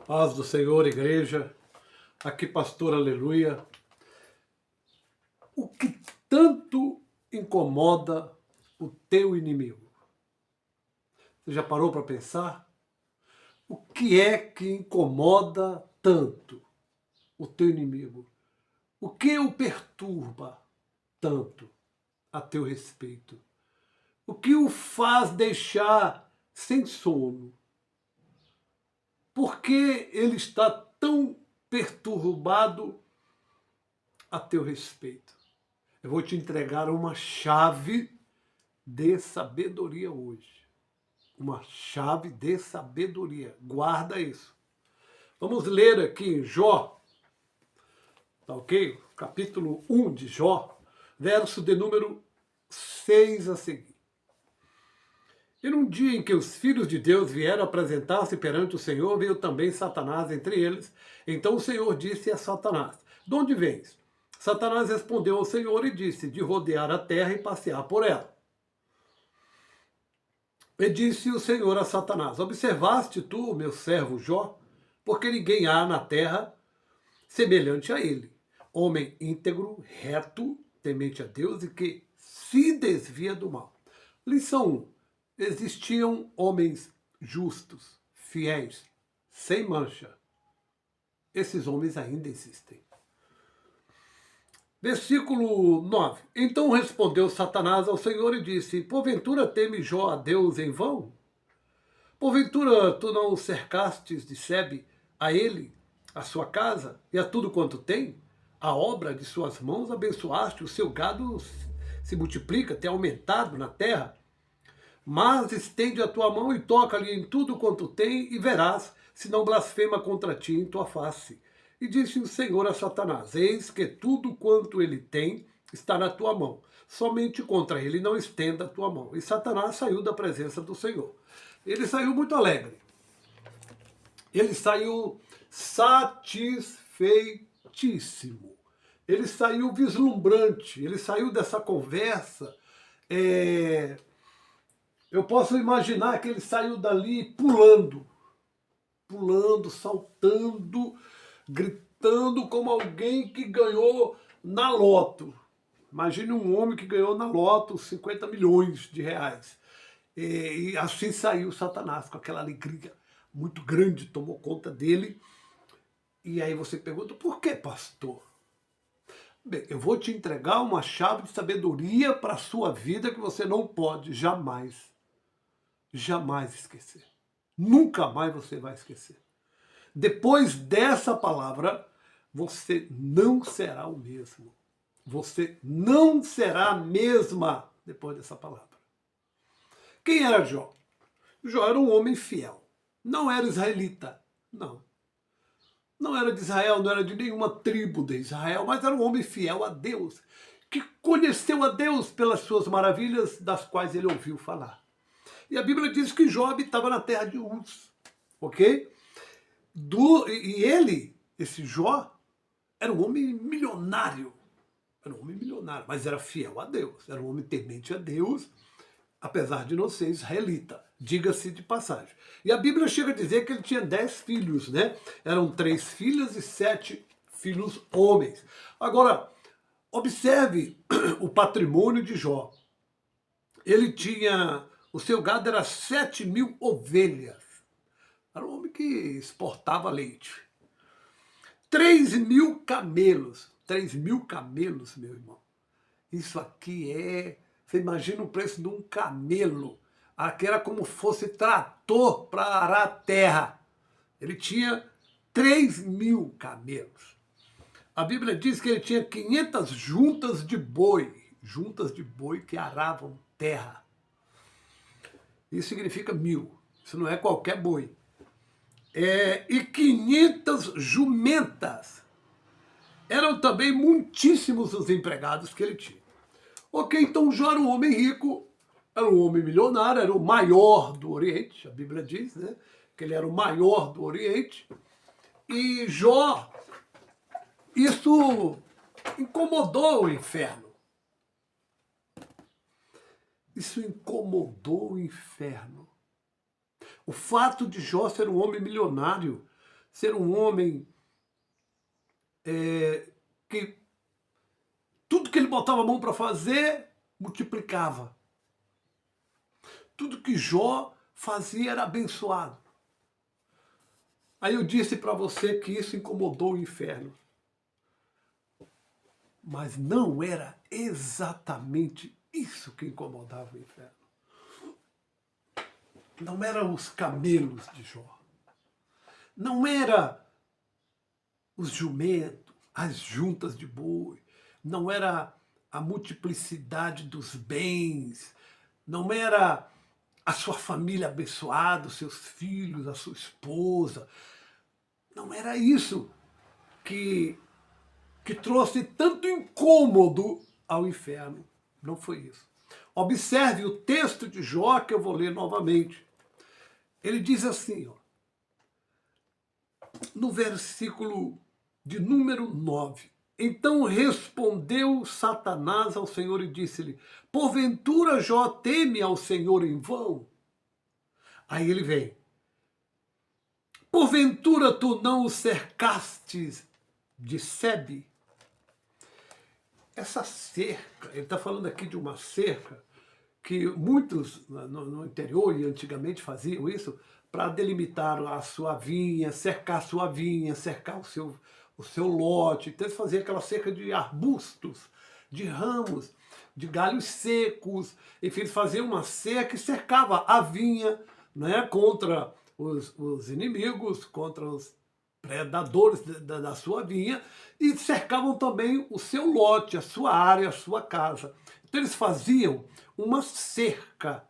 Paz do Senhor, igreja. Aqui, pastor Aleluia. O que tanto incomoda o teu inimigo? Você já parou para pensar? O que é que incomoda tanto o teu inimigo? O que o perturba tanto a teu respeito? O que o faz deixar sem sono? Por que ele está tão perturbado a teu respeito? Eu vou te entregar uma chave de sabedoria hoje. Uma chave de sabedoria. Guarda isso. Vamos ler aqui em Jó, tá ok? Capítulo 1 de Jó, verso de número 6 a seguir. E num dia em que os filhos de Deus vieram apresentar-se perante o Senhor, veio também Satanás entre eles. Então o Senhor disse a Satanás: de onde vens? Satanás respondeu ao Senhor e disse: de rodear a terra e passear por ela. E disse o Senhor a Satanás: observaste tu, meu servo Jó? Porque ninguém há na terra semelhante a ele, homem íntegro, reto, temente a Deus e que se desvia do mal. Lição 1. Existiam homens justos, fiéis, sem mancha. Esses homens ainda existem. Versículo 9. Então respondeu Satanás ao Senhor e disse: porventura teme Jó a Deus em vão? Porventura tu não o cercastes de sebe a ele, a sua casa e a tudo quanto tem? A obra de suas mãos abençoaste, o seu gado se multiplica, tem aumentado na terra. Mas estende a tua mão e toca-lhe em tudo quanto tem, e verás se não blasfema contra ti em tua face. E disse o Senhor a Satanás: eis que tudo quanto ele tem está na tua mão, somente contra ele não estenda a tua mão. E Satanás saiu da presença do Senhor. Ele saiu muito alegre. Ele saiu satisfeitíssimo. Ele saiu vislumbrante. Ele saiu dessa conversa. Eu posso imaginar que ele saiu dali pulando, saltando, gritando como alguém que ganhou na loto. Imagine um homem que ganhou na loto 50 milhões de reais. E assim saiu Satanás, com aquela alegria muito grande, tomou conta dele. E aí você pergunta: por que, pastor? Bem, eu vou te entregar uma chave de sabedoria para a sua vida que você não pode jamais esquecer. Nunca mais você vai esquecer. Depois dessa palavra, você não será o mesmo. Você não será a mesma depois dessa palavra. Quem era Jó? Jó era um homem fiel. Não era israelita. Não. Não era de Israel, não era de nenhuma tribo de Israel, mas era um homem fiel a Deus, que conheceu a Deus pelas suas maravilhas, das quais ele ouviu falar. E a Bíblia diz que Jó habitava na terra de Uz, ok? E ele, esse Jó, era um homem milionário. Era um homem milionário, mas era fiel a Deus. Era um homem temente a Deus, apesar de não ser israelita, diga-se de passagem. E a Bíblia chega a dizer que ele tinha 10 filhos, né? Eram 3 filhas e 7 filhos homens. Agora, observe o patrimônio de Jó. Ele tinha, o seu gado era 7.000 ovelhas. Era um homem que exportava leite. 3.000 camelos. 3.000 camelos, meu irmão. Isso aqui você imagina o preço de um camelo. Aqui era como fosse trator para arar a terra. Ele tinha 3.000 camelos. A Bíblia diz que ele tinha 500 juntas de boi que aravam terra. Isso significa 1.000. Isso não é qualquer boi. E 500 jumentas. Eram também muitíssimos os empregados que ele tinha. Ok, então Jó era um homem rico, era um homem milionário, era o maior do Oriente, a Bíblia diz, né? Que ele era o maior do Oriente. E Jó, isso incomodou o inferno. Isso incomodou o inferno. O fato de Jó ser um homem milionário ser um homem que tudo que ele botava a mão para fazer, multiplicava. Tudo que Jó fazia era abençoado. Aí eu disse para você que isso incomodou o inferno. Mas não era exatamente isso que incomodava o inferno. Não eram os camelos de Jó. Não era os jumentos, as juntas de boi. Não era a multiplicidade dos bens. Não era a sua família abençoada, os seus filhos, a sua esposa. Não era isso que trouxe tanto incômodo ao inferno. Não foi isso. Observe o texto de Jó, que eu vou ler novamente. Ele diz assim, ó, no versículo de número 9. Então respondeu Satanás ao Senhor e disse-lhe, porventura Jó teme ao Senhor em vão? Aí ele vem, porventura tu não o cercastes de sebe? Essa cerca, ele está falando aqui de uma cerca que muitos no interior e antigamente faziam isso para delimitar a sua vinha, cercar a sua vinha, cercar o seu lote. Então eles faziam aquela cerca de arbustos, de ramos, de galhos secos. Enfim, eles faziam uma cerca e cercava a vinha, né, contra os inimigos, contra os predadores da sua vinha, e cercavam também o seu lote, a sua área, a sua casa. Então eles faziam uma cerca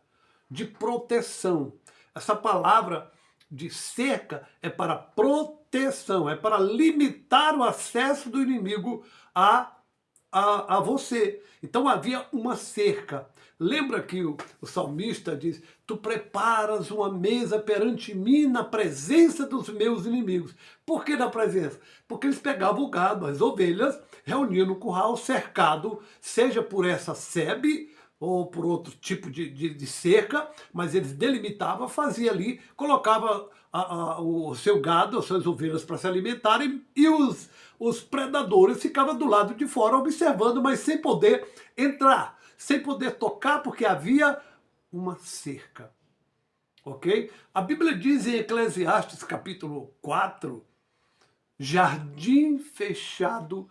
de proteção. Essa palavra de cerca é para proteção, é para limitar o acesso do inimigo a você. Então havia uma cerca. Lembra que o salmista diz, tu preparas uma mesa perante mim na presença dos meus inimigos. Por que na presença? Porque eles pegavam o gado, as ovelhas, reuniam no curral, cercado, seja por essa sebe, ou por outro tipo de cerca, mas eles delimitavam, fazia ali, colocava o seu gado, as suas ovelhas para se alimentarem, e os predadores ficavam do lado de fora observando, mas sem poder entrar, sem poder tocar, porque havia uma cerca. Ok? A Bíblia diz em Eclesiastes capítulo 4, jardim fechado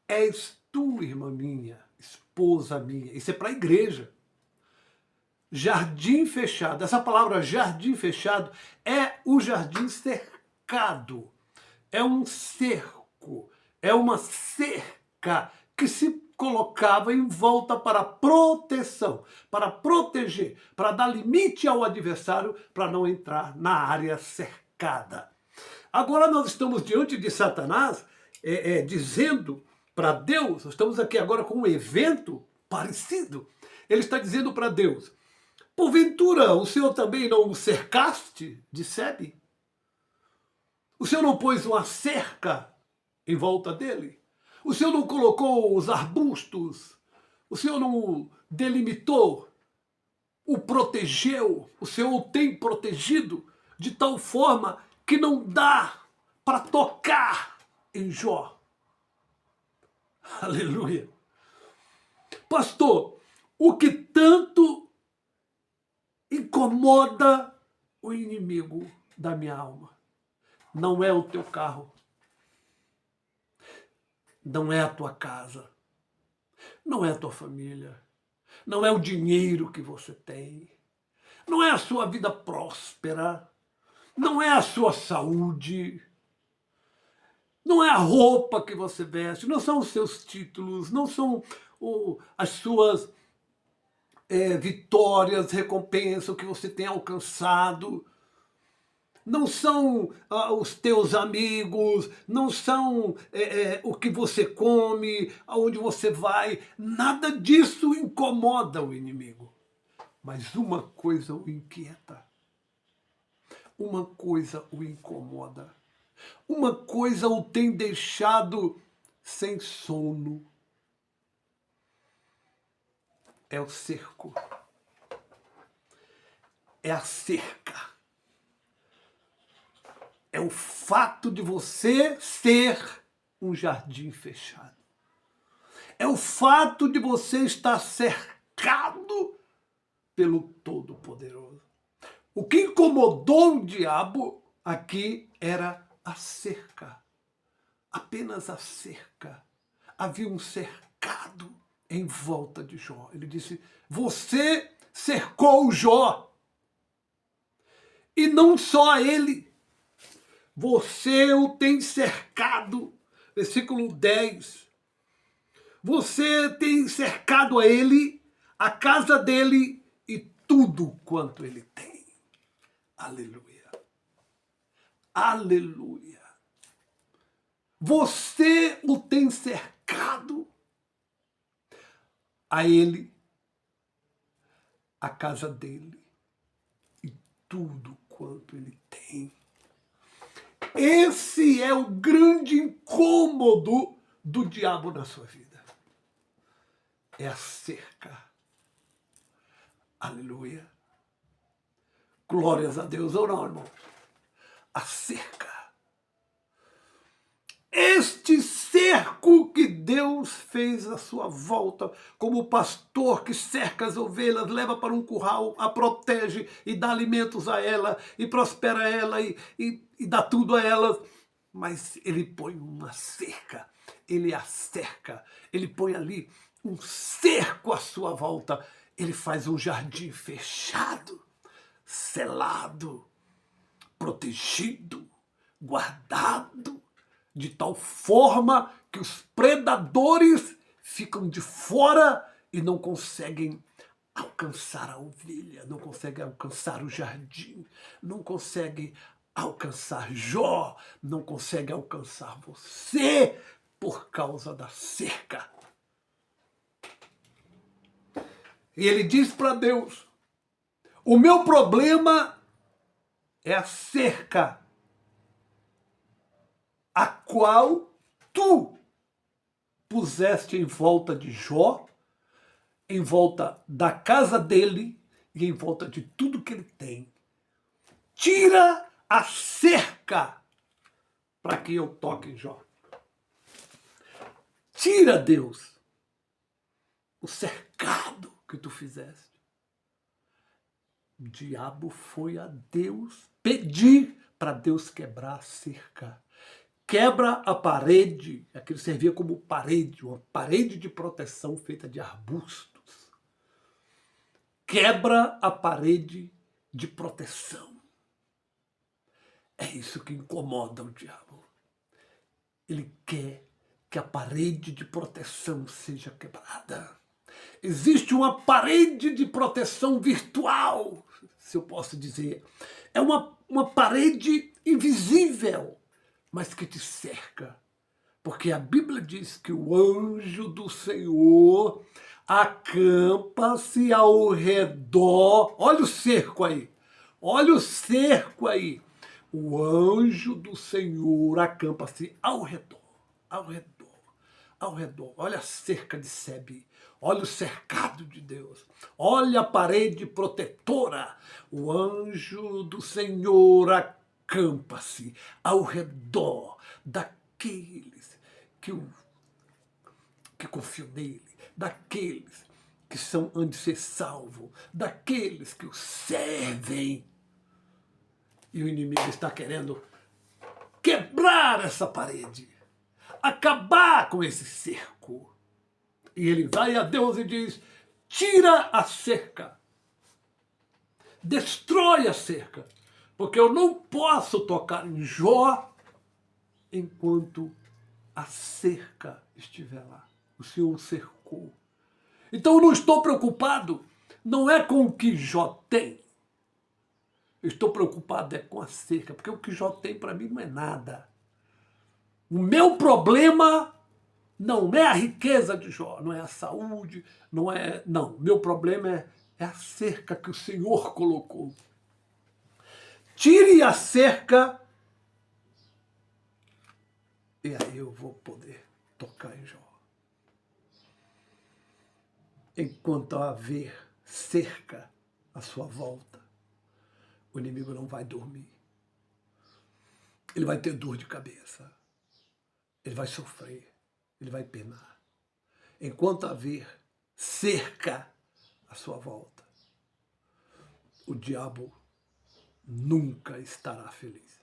és tu, irmã minha, esposa minha. Isso é para a igreja. Jardim fechado. Essa palavra jardim fechado é o jardim cercado. É um cerco. É uma cerca que se colocava em volta para proteção, para proteger, para dar limite ao adversário para não entrar na área cercada. Agora nós estamos diante de Satanás dizendo para Deus, nós estamos aqui agora com um evento parecido. Ele está dizendo para Deus, porventura o Senhor também não o cercaste de sebe? O Senhor não pôs uma cerca em volta dele? O Senhor não colocou os arbustos? O Senhor não o delimitou? O protegeu? O Senhor o tem protegido de tal forma que não dá para tocar em Jó? Aleluia! Pastor, o que tanto incomoda o inimigo da minha alma não é o teu carro, não é a tua casa, não é a tua família, não é o dinheiro que você tem, não é a sua vida próspera, não é a sua saúde, não é a roupa que você veste, não são os seus títulos, não são as suas vitórias, recompensas, o que você tem alcançado. Não são os teus amigos, não são o que você come, aonde você vai. Nada disso incomoda o inimigo. Mas uma coisa o inquieta. Uma coisa o incomoda. Uma coisa o tem deixado sem sono. É o cerco. É a cerca. é o fato de você ser um jardim fechado. É o fato de você estar cercado pelo Todo-Poderoso. O que incomodou o diabo aqui era a cerca. Apenas a cerca. Havia um cercado em volta de Jó. Ele disse, você cercou Jó. E não só a ele. Você o tem cercado. Versículo 10. Você tem cercado a ele, a casa dele e tudo quanto ele tem. Aleluia. Aleluia. Você o tem cercado a ele, a casa dele e tudo quanto ele tem. Esse é o grande incômodo do diabo na sua vida. É a cerca. Aleluia. Glórias a Deus, ou não, irmão? A cerca. Este cerco que Deus fez à sua volta, como o pastor que cerca as ovelhas, leva para um curral, a protege e dá alimentos a ela, e prospera ela, e dá tudo a elas. Mas ele põe uma cerca, ele a cerca, ele põe ali um cerco à sua volta, ele faz um jardim fechado, selado, protegido, guardado, de tal forma que os predadores ficam de fora e não conseguem alcançar a ovelha, não conseguem alcançar o jardim, não conseguem alcançar Jó, não conseguem alcançar você por causa da cerca. E ele diz para Deus, o meu problema é a cerca a qual tu puseste em volta de Jó, em volta da casa dele e em volta de tudo que ele tem. Tira a cerca para que eu toque em Jó. Tira, Deus, o cercado que tu fizeste. O diabo foi a Deus pedir para Deus quebrar a cerca. Quebra a parede, aquilo servia como parede, uma parede de proteção feita de arbustos. Quebra a parede de proteção. É isso que incomoda o diabo. Ele quer que a parede de proteção seja quebrada. Existe uma parede de proteção virtual, se eu posso dizer. É uma parede invisível, mas que te cerca. Porque a Bíblia diz que o anjo do Senhor acampa-se ao redor. Olha o cerco aí. Olha o cerco aí. O anjo do Senhor acampa-se ao redor. Ao redor. Ao redor. Olha a cerca de Sebe. Olha o cercado de Deus. Olha a parede protetora. O anjo do Senhor acampa-se ao redor daqueles que confiam nele, daqueles que hão de ser salvos, daqueles que o servem. E o inimigo está querendo quebrar essa parede, acabar com esse cerco. E ele vai a Deus e diz, tira a cerca, destrói a cerca, porque eu não posso tocar em Jó enquanto a cerca estiver lá. O Senhor o cercou. Então eu não estou preocupado, não é com o que Jó tem. Eu estou preocupado é com a cerca, porque o que Jó tem para mim não é nada. O meu problema não é a riqueza de Jó, não é a saúde, não é... Não, meu problema é a cerca que o Senhor colocou. Tire a cerca e aí eu vou poder tocar em Jó. Enquanto haver cerca à sua volta, o inimigo não vai dormir. ele vai ter dor de cabeça, ele vai sofrer, ele vai penar. Enquanto haver cerca à sua volta, o diabo nunca estará feliz.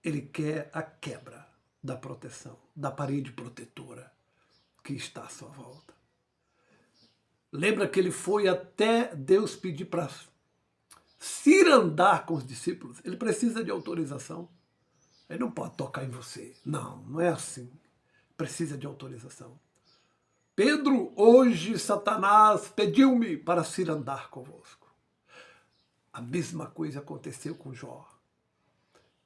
Ele quer a quebra da proteção, da parede protetora que está à sua volta. Lembra que ele foi até Deus pedir para ir andar com os discípulos? Ele precisa de autorização. Ele não pode tocar em você. Não, não é assim. Precisa de autorização. Pedro, hoje Satanás pediu-me para ir andar convosco. A mesma coisa aconteceu com Jó.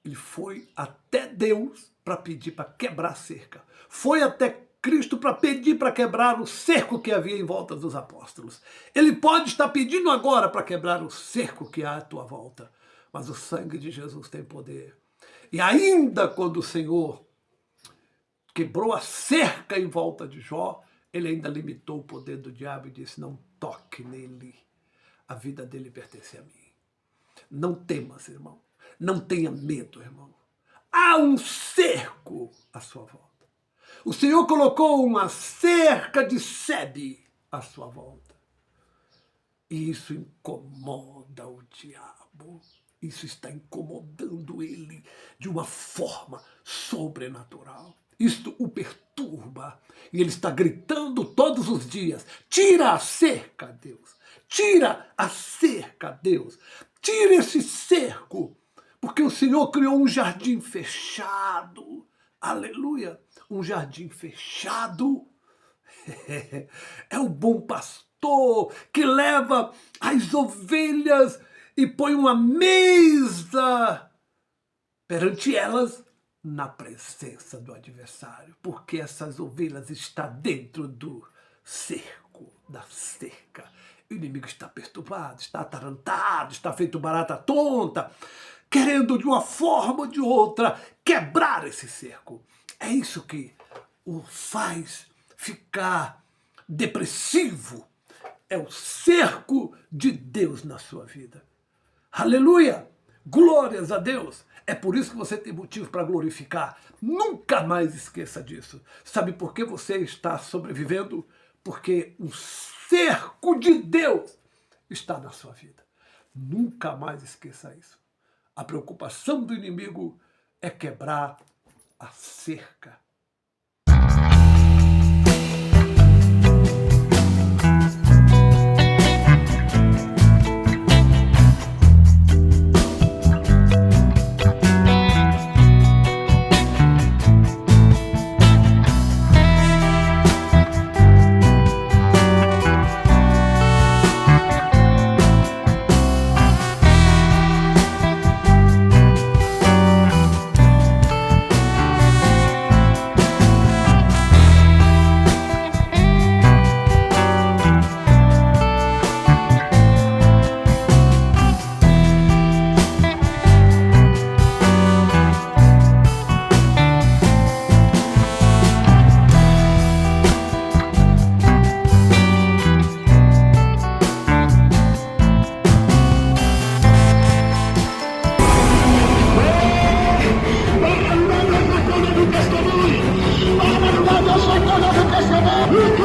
Ele foi até Deus para pedir para quebrar a cerca. Foi até Cristo para pedir para quebrar o cerco que havia em volta dos apóstolos. Ele pode estar pedindo agora para quebrar o cerco que há à tua volta. Mas o sangue de Jesus tem poder. E ainda quando o Senhor quebrou a cerca em volta de Jó, ele ainda limitou o poder do diabo e disse, não toque nele. A vida dele pertence a mim. Não temas, irmão. Não tenha medo, irmão. Há um cerco à sua volta. O Senhor colocou uma cerca de sebe à sua volta. E isso incomoda o diabo. Isso está incomodando ele de uma forma sobrenatural. Isto o perturba. E ele está gritando todos os dias, tira a cerca, Deus. Tira a cerca, Deus. Tira esse cerco. Porque o Senhor criou um jardim fechado. Aleluia. Um jardim fechado. É o bom pastor que leva as ovelhas e põe uma mesa perante elas na presença do adversário. Porque essas ovelhas estão dentro do cerco, da cerca. O inimigo está perturbado, está atarantado, está feito barata tonta, querendo de uma forma ou de outra quebrar esse cerco. É isso que o faz ficar depressivo. É o cerco de Deus na sua vida. Aleluia! Glórias a Deus! É por isso que você tem motivo para glorificar. Nunca mais esqueça disso. Sabe por que você está sobrevivendo? Porque um cerco de Deus está na sua vida. Nunca mais esqueça isso. A preocupação do inimigo é quebrar a cerca. Testemunho,